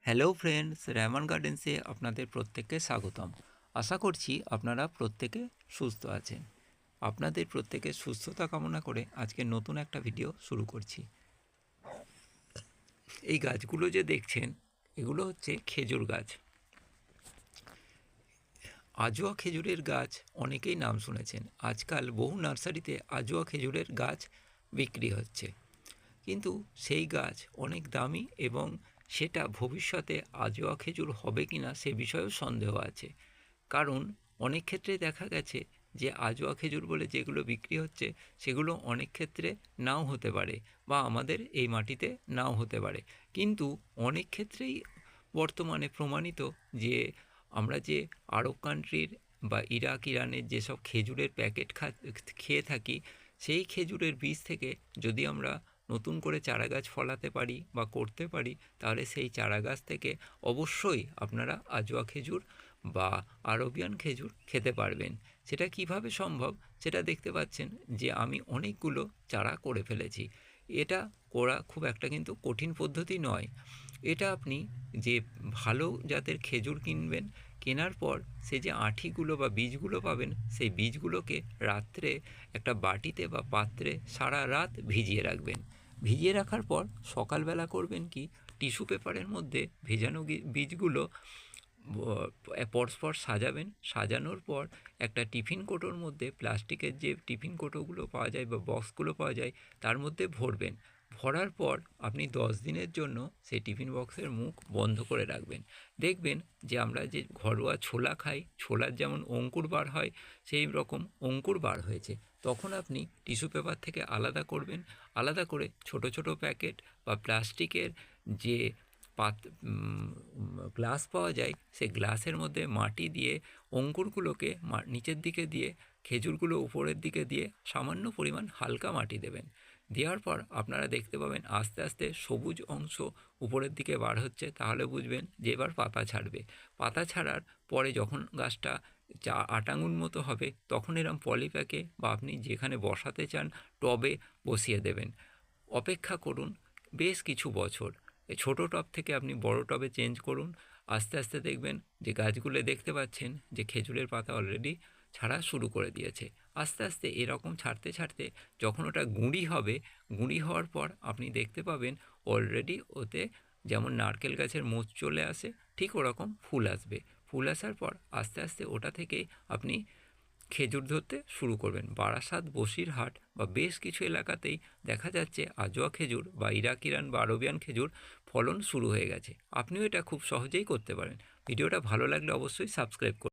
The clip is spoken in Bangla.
হ্যালো ফ্রেন্ডস, রেহমান গার্ডেন্সে আপনাদের প্রত্যেককে স্বাগতম। আশা করছি আপনারা প্রত্যেকে সুস্থ আছেন। আপনাদের প্রত্যেকের সুস্থতা কামনা করে আজকে নতুন একটা ভিডিও শুরু করছি। এই গাছগুলো যে দেখছেন, এগুলো হচ্ছে খেজুর গাছ। আজোয়া খেজুরের গাছ অনেকেই নাম শুনেছেন। আজকাল বহু নার্সারিতে আজোয়া খেজুরের গাছ বিক্রি হচ্ছে, কিন্তু সেই গাছ অনেক দামি এবং সেটা ভবিষ্যতে আজোয়া খেজুর হবে কি না সে বিষয়েও সন্দেহ আছে। কারণ অনেক ক্ষেত্রে দেখা গেছে যে আজোয়া খেজুর বলে যেগুলো বিক্রি হচ্ছে সেগুলো অনেক ক্ষেত্রে নাও হতে পারে বা আমাদের এই মাটিতে নাও হতে পারে। কিন্তু অনেক ক্ষেত্রেই বর্তমানে প্রমাণিত যে আমরা যে আরব কান্ট্রির বা ইরাক ইরানের যেসব খেজুরের প্যাকেট খেয়ে থাকি, সেই খেজুরের বীজ থেকে যদি আমরা নতুন করে চারাগাছ ফলাতে পারি বা করতে পারি, তাহলে সেই চারাগাছ থেকে অবশ্যই আপনারা আজোয়া খেজুর বা আরবিয়ান খেজুর খেতে পারবেন। সেটা কিভাবে সম্ভব সেটা দেখতে পাচ্ছেন যে আমি অনেকগুলো চারা করে ফেলেছি। এটা করা খুব একটা কিন্তু কঠিন পদ্ধতি নয়। এটা আপনি যে ভালো জাতের খেজুর কিনবেন, কেনার পর সে যে আঁঠিগুলো বা বীজগুলো পাবেন, সেই বীজগুলোকে রাত্রে একটা বাটিতে বা পাত্রে সারা রাত ভিজিয়ে রাখবেন। ভিজিয়ে রাখার পর সকালবেলা করবেন কি, টিস্যু পেপারের মধ্যে ভেজানো বীজগুলো পরস্পর সাজাবেন। সাজানোর পর একটা টিফিন কৌটোর মধ্যে, প্লাস্টিকের যে টিফিন কৌটোগুলো পাওয়া যায় বা বক্সগুলো পাওয়া যায়, তার মধ্যে ভরবেন। ভরার পর আপনি 10 দিনের জন্য সেই টিফিন বক্সের মুখ বন্ধ করে রাখবেন। দেখবেন যে আমরা যে ঘরোয়া ছোলা খাই, ছোলার যেমন অঙ্কুর বার হয়, সেই রকম অঙ্কুর বার হয়েছে। তখন আপনি টিস্যু পেপার থেকে আলাদা করবেন। আলাদা করে ছোট ছোট প্যাকেট বা প্লাস্টিকের যে গ্লাস পাওয়া যায়, সেই গ্লাসের মধ্যে মাটি দিয়ে অঙ্কুরগুলোকে নিচের দিকে দিয়ে, খেজুরগুলো উপরের দিকে দিয়ে সামান্য পরিমাণ হালকা মাটি দেবেন। দেওয়ার পর আপনারা দেখতে পাবেন আস্তে আস্তে সবুজ অংশ উপরের দিকে বার হচ্ছে। তাহলে বুঝবেন যে এবার পাতা ছাড়বে। পাতা ছাড়ার পরে যখন গাছটা 8 আঙুল মতো হবে, তখন এরম পলিপ্যাকে বা আপনি যেখানে বসাতে চান টবে বসিয়ে দেবেন। অপেক্ষা করুন বেশ কিছু বছর। এই ছোটো টব থেকে আপনি বড় টবে চেঞ্জ করুন। আস্তে আস্তে দেখবেন যে গাছগুলো দেখতে পাচ্ছেন যে খেজুরের পাতা অলরেডি ছাড়া শুরু করে দিয়েছে। আস্তে আস্তে এরকম ছাড়তে ছাড়তে যখন ওটা গুঁড়ি হবে, গুঁড়ি হওয়ার পর আপনি দেখতে পাবেন অলরেডি ওতে যেমন নারকেল গাছের মোচ চলে আসে, ঠিক ওরকম ফুল আসবে। ফুল আসার পর আস্তে আস্তে ওটা থেকে আপনি খেজুর ধরতে শুরু করবেন। বারাসাত, বসিরহাট বা বেশ কিছু এলাকাতেই দেখা যাচ্ছে আজোয়া খেজুর বা ইরাক ইরান বা আরবিয়ান খেজুর ফলন শুরু হয়ে গেছে। আপনিও এটা খুব সহজেই করতে পারেন। ভিডিওটা ভালো লাগলে অবশ্যই সাবস্ক্রাইব করুন।